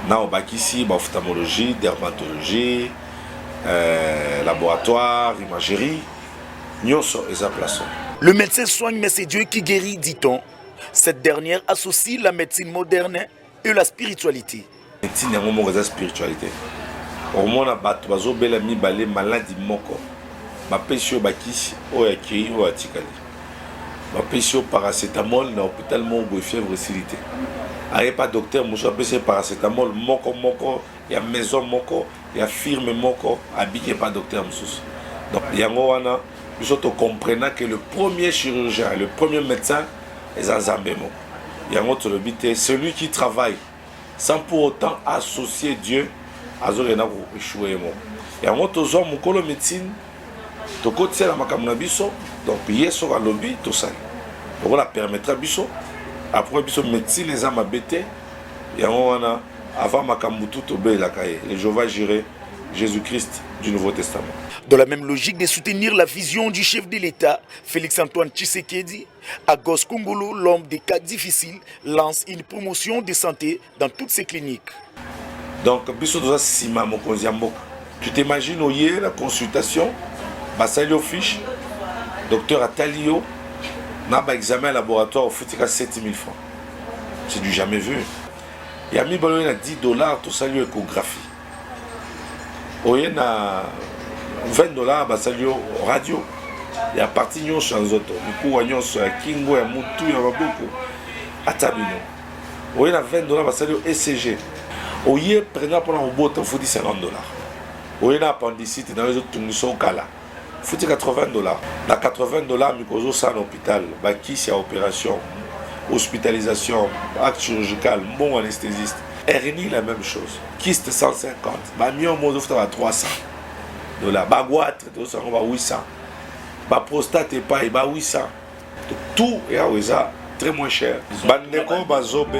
Na au bakisi, ophtalmologie, dermatologie, laboratoire, imagerie. Nyonso et sa place. Le médecin soigne, mais c'est Dieu qui guérit, dit-on. Cette dernière associe la médecine moderne et la spiritualité. Médecine est la spiritualité. Au moins, on a bela mibale maladie moko. Ma pesio bakisi o ya kiri o atikali. Ma pesio paracétamol na hôpital mongo fièvre silité. Aye pas docteur muso apese paracétamol moko ya maison moko ya firme moko habillé pas docteur muso. Donc yango wana nous autres comprenons que le premier chirurgien, le premier médecin est un Zambémo. Il y a un autre but, celui qui travaille sans pour autant associer Dieu à Zorena pour échouer. Il y a un autre homme qui est médecine, qui est la Makamabiso, donc il est sur le lobby, tout ça. Donc on la permettra biso. Après biso médecine, les âmes abêtées, il y a un avant Makamutu Tobé la Kaye, les Jéhovah Jiré, Jésus-Christ du Nouveau Testament. Dans la même logique de soutenir la vision du chef de l'État, Félix-Antoine Tshisekedi, Agos Kongolo, l'homme des cas difficiles, lance une promotion de santé dans toutes ses cliniques. Donc, tu t'imagines, hier, la consultation, Bassalio Fiche, docteur Atalio, n'a pas examen laboratoire au foutika 7000 francs. C'est du jamais vu. Il y a mis $10, tout ça, échographie. Il y a $20 basalio radio. Il y a parti nyon chanzoto. Du coup, on a kingo ya mutu ya babuku. Atabino. Il y a $20 basalio ECG. Il y a prenant pour un robot, il faut $50. Il y a appendicite dans les autres tungiso kala. Il faut $80. Dans $80, mikozo ça en hôpital. Baki c'est opération, hospitalisation, acte chirurgical, bon anesthésiste. RNI la même chose. Kyste 150. Bamion mo à 300. Ba goitre, tout ça, on va 800. Ba prostate pas, 800. Tout est à très moins cher. Bandeko bazobe.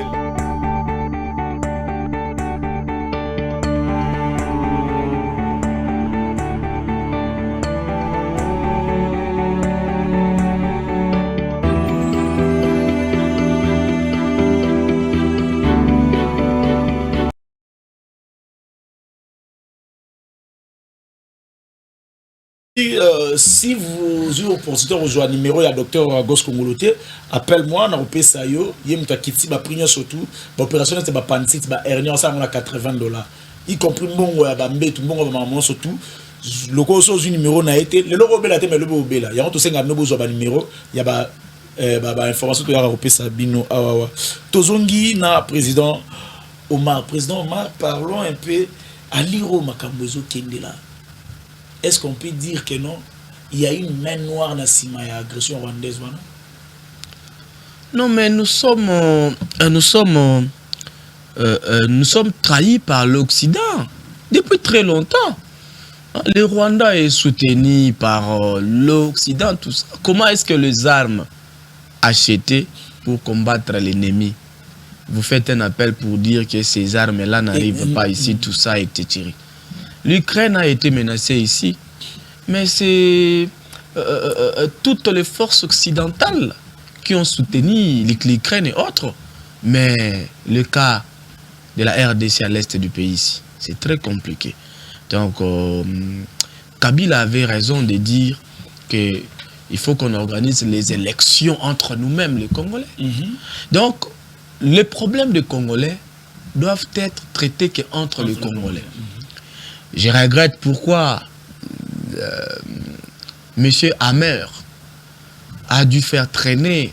Si vous avez l'opportunité de rejoindre le numéro, il y a docteur Agos Kongoloté, appelle-moi, on a repéré ça, il y a une petite surtout, l'opération c'est une pancite, une hernie, on a $80. Y compris mon bambé, tout le monde va surtout. Le cours sur numéro n'a été, le logo bela, mais le logo bela. Il y a un tout cinq numéro, il y a information que y a repéré ça, bino, awawa. Tozongi na président Omar, parlons un peu à l'Iro Makambozo Kendela. Est-ce qu'on peut dire que non, il y a une main noire dans la agression rwandaise? Non, mais nous sommes trahis par l'Occident depuis très longtemps. Le Rwanda est soutenu par l'Occident, tout ça. Comment est-ce que les armes achetées pour combattre l'ennemi, vous faites un appel pour dire que ces armes-là n'arrivent pas ici, tout ça a été tiré? L'Ukraine a été menacée ici, mais c'est toutes les forces occidentales qui ont soutenu l'Ukraine et autres. Mais le cas de la RDC à l'est du pays ici, c'est très compliqué. Donc, Kabila avait raison de dire qu'il faut qu'on organise les élections entre nous-mêmes, les Congolais. Donc, les problèmes des Congolais doivent être traités qu'entre les Congolais. Je regrette pourquoi M. Hammer a dû faire traîner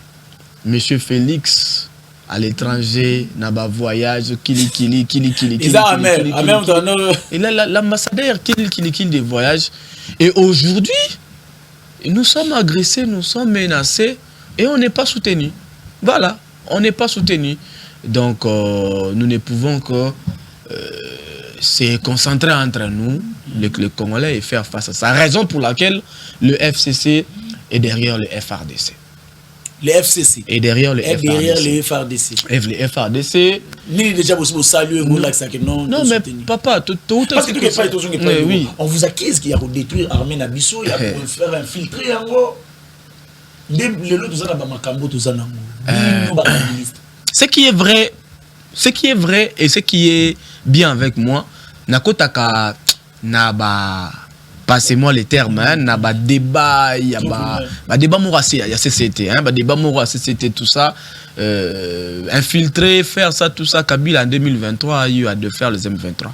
M. Félix à l'étranger, n'a pas voyage, kili. Il a l'ambassadeur kili des voyages. Et aujourd'hui, nous sommes agressés, nous sommes menacés et on n'est pas soutenus. Voilà, on n'est pas soutenus. Donc, nous ne pouvons que se concentrer entre nous, les Congolais, et faire face à ça. Raison pour laquelle le FCC est derrière le FRDC. Le FCC. Et derrière le FRDC. Derrière les FRDC. Les FRDC. Ni déjà possible saluer non. Non, mais papa, tout parce que oui. On vous accuse qu'il y a pour détruire l'armée Nabiso, il y a pour faire infiltrer en gros. Ce qui est vrai et ce qui est bien avec moi, nakotaka naba passez-moi les termes, hein, naba débat, il y a débat morassé, il y a CCT, hein, débat morassé, c'était tout ça, infiltrer, faire ça, tout ça. Kabila en 2023 a eu à de faire les M23.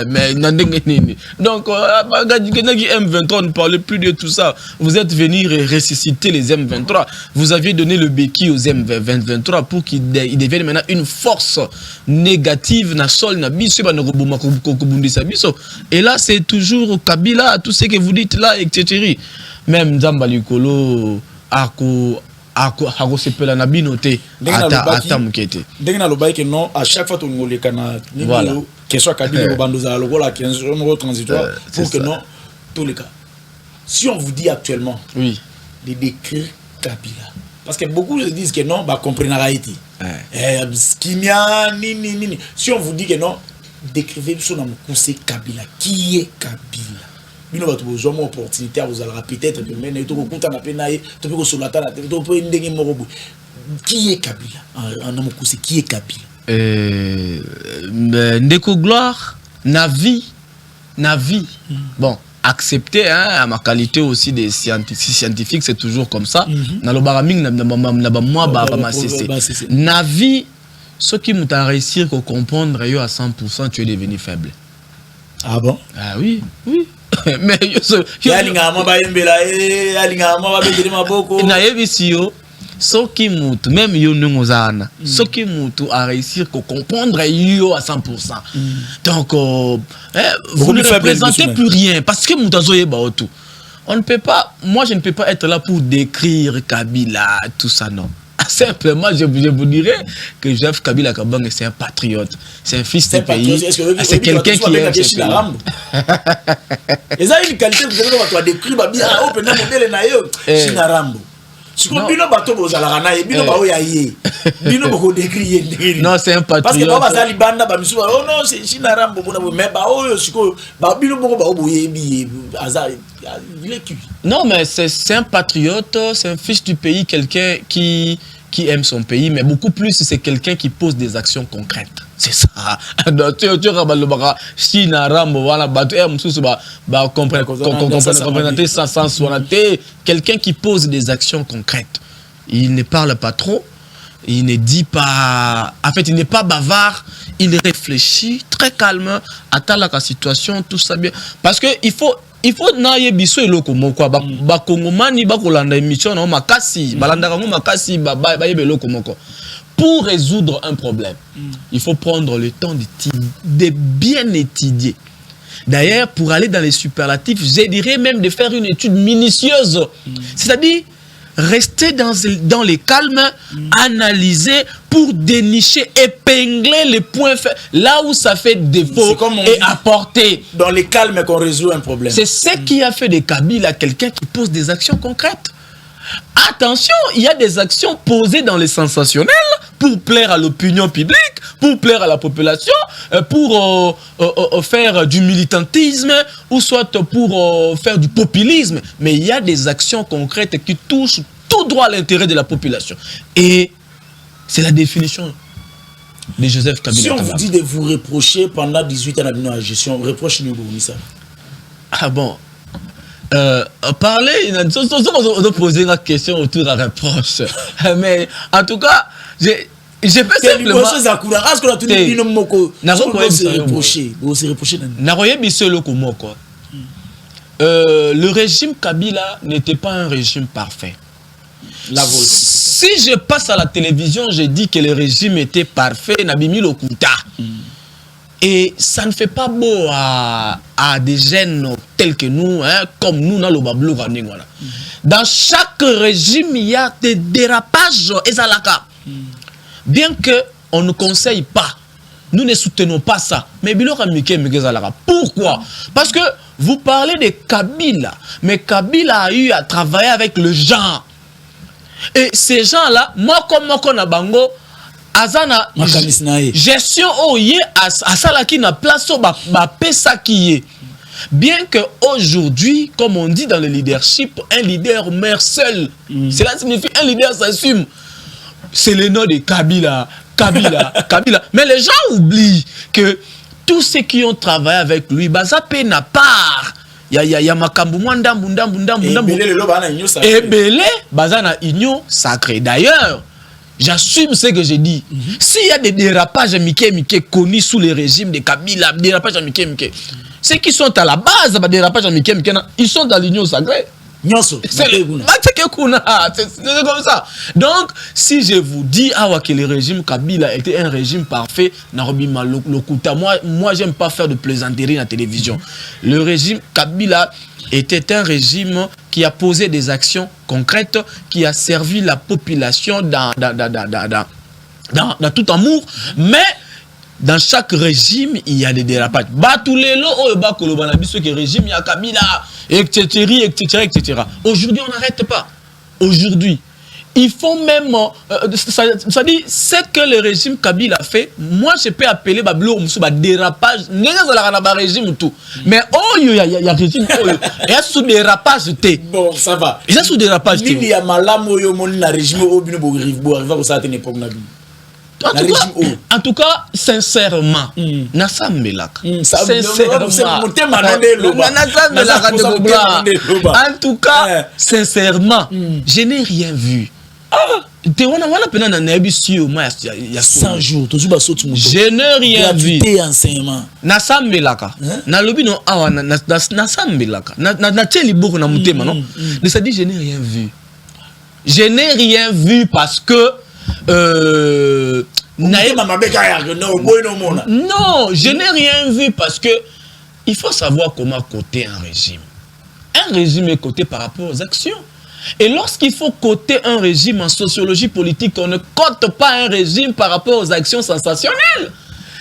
Mais donc M23, ne parlez plus de tout ça. Vous êtes venu ressusciter les M23. Vous aviez donné le béquille aux M23 pour qu'ils deviennent maintenant une force négative. Et là, c'est toujours Kabila, tout ce que vous dites là, etc. Même Nzamba Likolo, Ako sepela na binote ata mukete ndengena lobaike non à chaque fois on le kana niveau que soit Kabila bandoza lokola 15 jours transitoire pour que non tous les cas si on vous dit actuellement oui de décrire Kabila parce que beaucoup se disent que non bah comprendre Haïti skimia ni si on vous dit que non décrivez sur na mukuse Kabila qui est Kabila. Nous avons une opportunité à vous peut-être qui est Kabila? Qui est Kabila? Ndeko Gloire, Navi. Bon, accepter hein, à ma qualité aussi des scientifiques, c'est toujours comme ça. Navi, ce qui m'a réussi à comprendre à 100%, tu es devenu faible. Ah bon? Ah oui. Mais même Soki Moutou a réussi à comprendre à 100%. Donc, vous ne représentez plus rien parce que Moutou, on ne peut pas, moi je ne peux pas être là pour décrire Kabila, tout ça, non. Simplement, je vous dirais que Joseph Kabila Kabang c'est un patriote, c'est un fils du pays, c'est quelqu'un qui aime ce pays. Et ça, une qualité que vous avez décrit, non, c'est un patriote. Parce que Baba Zali Banda, oh non, c'est Chinarambo, mais non, mais c'est un patriote, c'est un fils du pays, quelqu'un qui aime son pays, mais beaucoup plus, c'est quelqu'un qui pose des actions concrètes. C'est ça. Quelqu'un qui pose des actions concrètes. Il ne parle pas trop, il ne dit pas... En fait, il n'est pas bavard, il réfléchit très calme, attend la situation, tout ça bien. Parce qu'il faut naye biso eloko moko ba kongomani ba kolanda émission na makasi balanda kango makasi ba eloko moko pour résoudre un problème. Il faut prendre le temps de bien étudier. D'ailleurs, pour aller dans les superlatifs, je dirais même de faire une étude minutieuse. C'est-à-dire rester dans les calmes, analyser pour dénicher, épingler les points faibles, là où ça fait défaut et apporter. Dans les calmes qu'on résout un problème. C'est ce qui a fait de Kabila quelqu'un qui pose des actions concrètes. Attention, il y a des actions posées dans les sensationnels pour plaire à l'opinion publique, pour plaire à la population, pour faire du militantisme ou soit pour faire du populisme. Mais il y a des actions concrètes qui touchent tout droit à l'intérêt de la population. Et c'est la définition de Joseph Kabila. Si on vous dit de vous reprocher pendant 18 ans de gestion, reproche-nous ça. Ah bon. Parler, on doit poser la question autour de la réponse. Mais en tout cas, j'ai fait simplement... Le régime Kabila n'était pas un régime parfait. Si je passe à la télévision, je dis que le régime était parfait, Nabimi Lokuta. Et ça ne fait pas beau à des jeunes tels que nous, hein, comme nous dans le Bablo. Dans chaque régime, il y a des dérapages ezalaka. Bien qu'on ne conseille pas, nous ne soutenons pas ça. Mais pourquoi? Parce que vous parlez de Kabila, mais Kabila a eu à travailler avec le genre. Et ces gens-là, moi comme Nabango, Azana gestion oye asala qui na place au pesa qui est. Bien que aujourd'hui, comme on dit dans le leadership, un leader meurt seul. Cela signifie un leader s'assume. C'est le nom de Kabila. Mais les gens oublient que tous ceux qui ont travaillé avec lui, Bazape n'a part. Il y a Makambu et Belé, Bazana Igno sacré. D'ailleurs, j'assume ce que j'ai dit. S'il y a des dérapages Mike connus sous le régime de Kabila, dérapages Mike, ceux qui sont à la base des dérapages Mike, ils sont dans l'Union sacrée. C'est comme ça. Donc, si je vous dis que le régime Kabila était un régime parfait, moi j'aime pas faire de plaisanterie à la télévision. Le régime Kabila était un régime qui a posé des actions concrètes, qui a servi la population dans tout amour, mais dans chaque régime, il y a des dérapages. Régime, il y a Kabila, etc. Aujourd'hui, on n'arrête pas. Aujourd'hui, il faut même... ça dit, ce que le régime Kabila a fait, moi, je peux appeler un dérapage. Régime tout. Mais il y a régime. Il y a sous dérapage. Bon, ça va. Il y a sous dérapage. Il y a malam régime en tout cas, sincèrement, je n'ai rien vu. 100 jours, je n'ai rien vu. Je n'ai rien vu. Je n'ai rien vu parce que non, je n'ai rien vu parce que il faut savoir comment coter un régime. Un régime est coté par rapport aux actions. Et lorsqu'il faut coter un régime en sociologie politique, on ne cote pas un régime par rapport aux actions sensationnelles.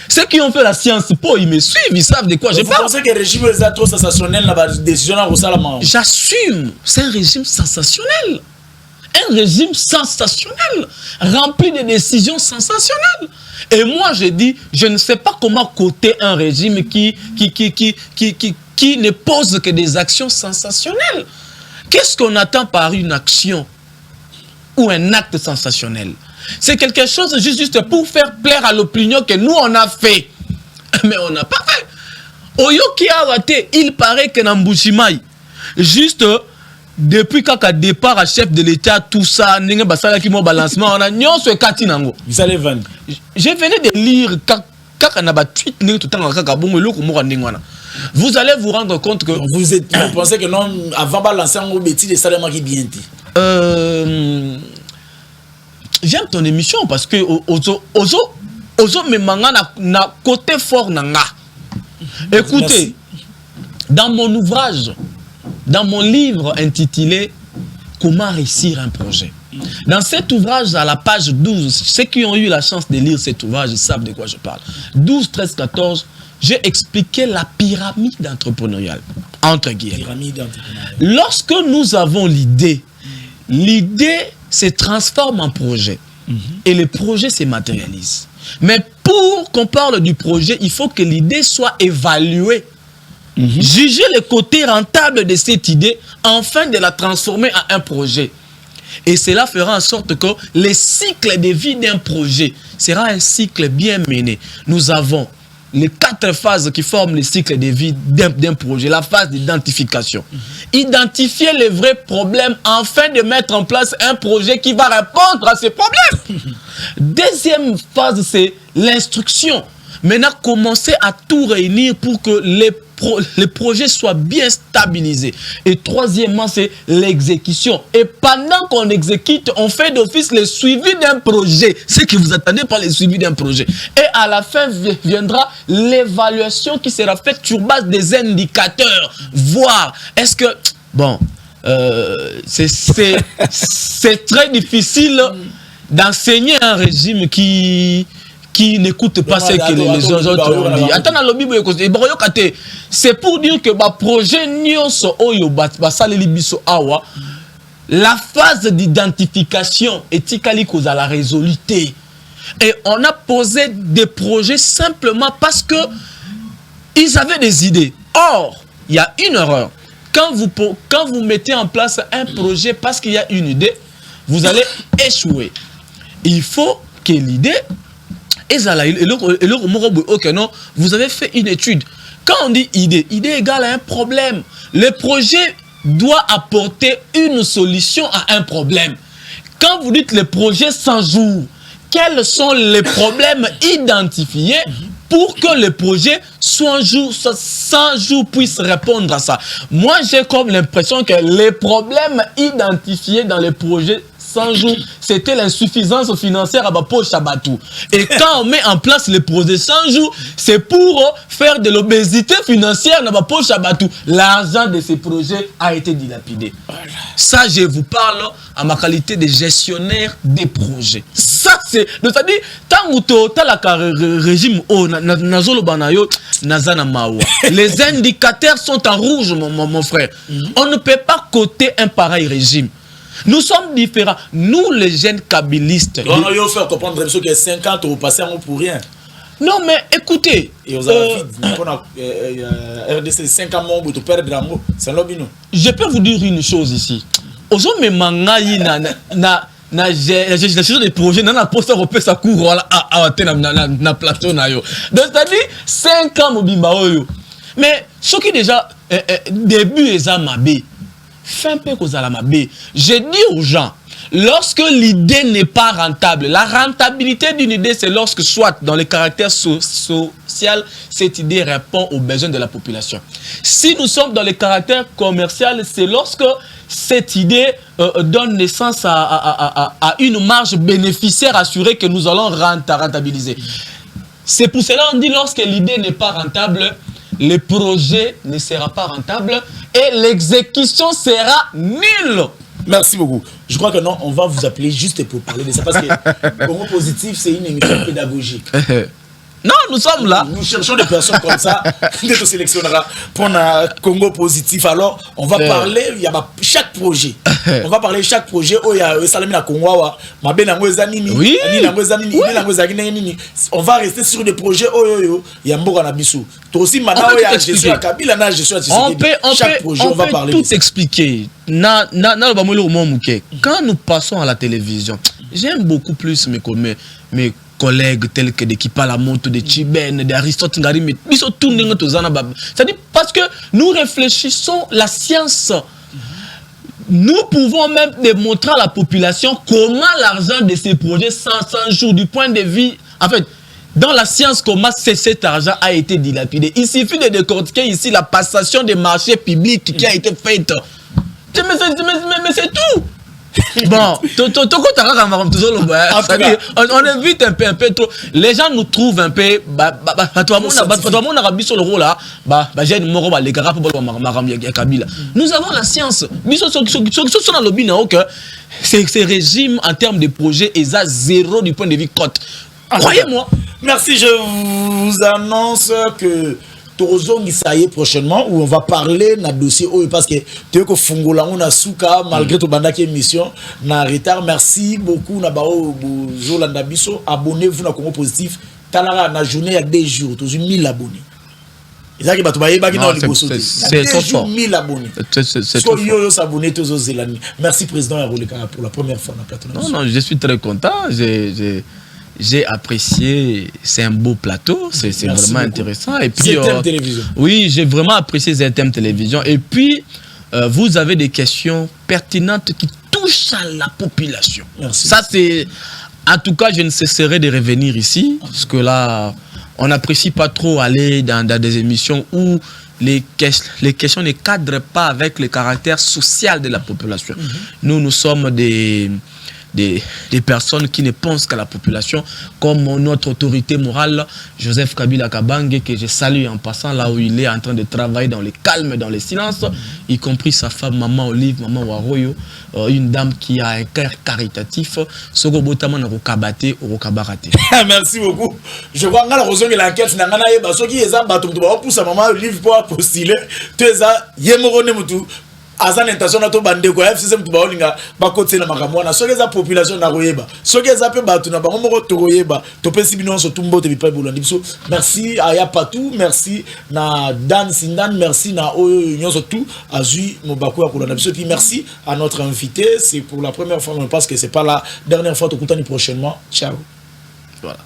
Ceux qui ont fait la science po, ils me suivent, ils savent de quoi je parle. Vous pensez que le régime est trop sensationnel, la décision à Rosalama? J'assume, c'est un régime sensationnel. Un régime sensationnel, rempli de décisions sensationnelles. Et moi, je dis, je ne sais pas comment coter un régime qui ne pose que des actions sensationnelles. Qu'est-ce qu'on attend par une action ou un acte sensationnel? C'est quelque chose juste pour faire plaire à l'opinion que nous, on a fait. Mais on n'a pas fait. Oyoki Awate, il paraît que Nambushimai, juste... Depuis qu'à départ à chef de l'État, tout ça, je venais de lire vous allez vous rendre compte que vous pensez que non avant de lancer un bêtise de Salama qui bien dit. J'aime ton émission parce que ozo me manga na côté fort nanga. Écoutez, dans mon ouvrage, dans mon livre intitulé Comment réussir un projet. Dans cet ouvrage, à la page 12, ceux qui ont eu la chance de lire cet ouvrage, ils savent de quoi je parle. 12, 13, 14, j'ai expliqué la pyramide entrepreneuriale, entre guillemets. Lorsque nous avons l'idée, l'idée se transforme en projet. Et le projet se matérialise. Mais pour qu'on parle du projet, il faut que l'idée soit évaluée. Juger le côté rentable de cette idée afin de la transformer en un projet. Et cela fera en sorte que le cycle de vie d'un projet sera un cycle bien mené. Nous avons les 4 phases qui forment le cycle de vie d'un projet. La phase d'identification. Identifier les vrais problèmes afin de mettre en place un projet qui va répondre à ces problèmes. Deuxième phase, c'est l'instruction. Maintenant, commencer à tout réunir pour que les projets soient bien stabilisés. Et troisièmement, c'est l'exécution. Et pendant qu'on exécute, on fait d'office le suivi d'un projet. Ce que vous attendez par le suivi d'un projet. Et à la fin viendra l'évaluation qui sera faite sur base des indicateurs. Voir, est-ce que... Bon, c'est très difficile d'enseigner un régime qui n'écoute pas ce que les autres ont dit. C'est pour dire que le projet la phase d'identification est à la résoluté. Et on a posé des projets simplement parce que ils avaient des idées. Or, il y a une erreur. Quand vous mettez en place un projet parce qu'il y a une idée, vous allez échouer. Il faut que l'idée... Et ok, non, vous avez fait une étude. Quand on dit idée égale à un problème. Le projet doit apporter une solution à un problème. Quand vous dites le projet 100 jours, quels sont les problèmes identifiés pour que le projet 100 jours puisse répondre à ça? Moi, j'ai comme l'impression que les problèmes identifiés dans les projets 100 jours, c'était l'insuffisance financière à ma poche à Batou. Et quand on met en place les projets 100 jours, c'est pour faire de l'obésité financière à ma poche à Batou. L'argent de ces projets a été dilapidé. Ça, je vous parle à ma qualité de gestionnaire des projets. Ça, c'est... C'est-à-dire, tant que le régime, les indicateurs sont en rouge, mon frère. On ne peut pas coter un pareil régime. Nous sommes différents. Nous, les jeunes kabylistes... On va faire comprendre que 50 euros passés pour rien. Non, mais écoutez... Et vous avez RDC 5 ans, vous perdre l'amour. C'est l'obino. Je peux vous dire une chose ici. Aujourd'hui, la gestion des projets, n'a pas ça repère sa cour à plateau. Donc, c'est-à-dire 5 ans, mais ce qui déjà, début est à Mabé. Fin peu cause à la mabé. Je dis aux gens, lorsque l'idée n'est pas rentable, la rentabilité d'une idée, c'est lorsque soit dans le caractère social, cette idée répond aux besoins de la population. Si nous sommes dans le caractère commercial, c'est lorsque cette idée donne naissance à une marge bénéficiaire assurée que nous allons rentabiliser. C'est pour cela qu'on dit lorsque l'idée n'est pas rentable, le projet ne sera pas rentable et l'exécution sera nulle. Merci beaucoup. Je crois que non, on va vous appeler juste pour parler de ça parce que Congo Positif, c'est une émission pédagogique. Non, nous sommes là. Nous cherchons des personnes comme ça. Nous sélectionnera pour un Congo Positif. Alors, on va parler, il y a chaque projet. On va parler de chaque projet. Oh, il y a Salamina Congo, oui. On va rester sur des projets. Oh, il y a Mboga Nabissou. Toi aussi, maintenant, il y a gestion à Kabila, la gestion à chaque projet, on va parler. Tout expliquer. Quand nous passons à la télévision, j'aime beaucoup plus mes collègues tels que des Kipalamoto, des Chiben, des Aristote Ngari, mais ils sont tous les deux. C'est-à-dire parce que nous réfléchissons la science. Nous pouvons même démontrer à la population comment l'argent de ces projets 100 jours du point de vue, en fait, dans la science, comment cet argent a été dilapidé. Il suffit de décortiquer ici la passation des marchés publics qui a été faite. Mais c'est tout. Bon, on évite un peu trop. Les gens nous trouvent un peu. Nous avons la science. Ces régimes en termes de projets est à zéro du point de vue cote. Croyez-moi. Merci, je vous annonce que Tozong Isaïe prochainement où on va parler na dossier parce que tu es que Fungola on a souka malgré tout bandaki émission na retard. Merci beaucoup na bao Zolanda Biso. Abonnez-vous na Congo Positif. Talara na journée il y a 2 jours, tous 1000 abonnés. C'est 1000 abonnés. Merci président Yaroleka pour la première fois na plateau. Non, je suis très content. j'ai apprécié, c'est un beau plateau, c'est vraiment beaucoup. Intéressant. Et puis, ZTM Télévision. Oui, j'ai vraiment apprécié ZTM Télévision. Et puis, vous avez des questions pertinentes qui touchent à la population. Merci. Ça, c'est... En tout cas, je ne cesserai de revenir ici, parce que là, on n'apprécie pas trop aller dans des émissions où les questions ne cadrent pas avec le caractère social de la population. Nous sommes des personnes qui ne pensent qu'à la population, comme notre autorité morale, Joseph Kabila Kabange, que je salue en passant là où il est en train de travailler dans le calme, dans le silence, y compris sa femme, Maman Olive, Maman Waroyo, une dame qui a un cœur caritatif. Merci beaucoup. Je vois que la raison de l'enquête, c'est que Maman Olive pour postuler, tu es à Azan intention na to bande ko FCC mutu ba olinga ba kote na makamwa na soki za population na koyeba soki za pe ba tu na bango moko to koyeba to pesi bino so tumbo te bipa bolandi biso merci aya patou merci na Dan Sindan merci na oyo nyonso tout azui mobako ya kolanda biso puis merci à notre invité c'est pour la première fois je pense que c'est pas la dernière fois to kutani prochainement ciao. Voilà.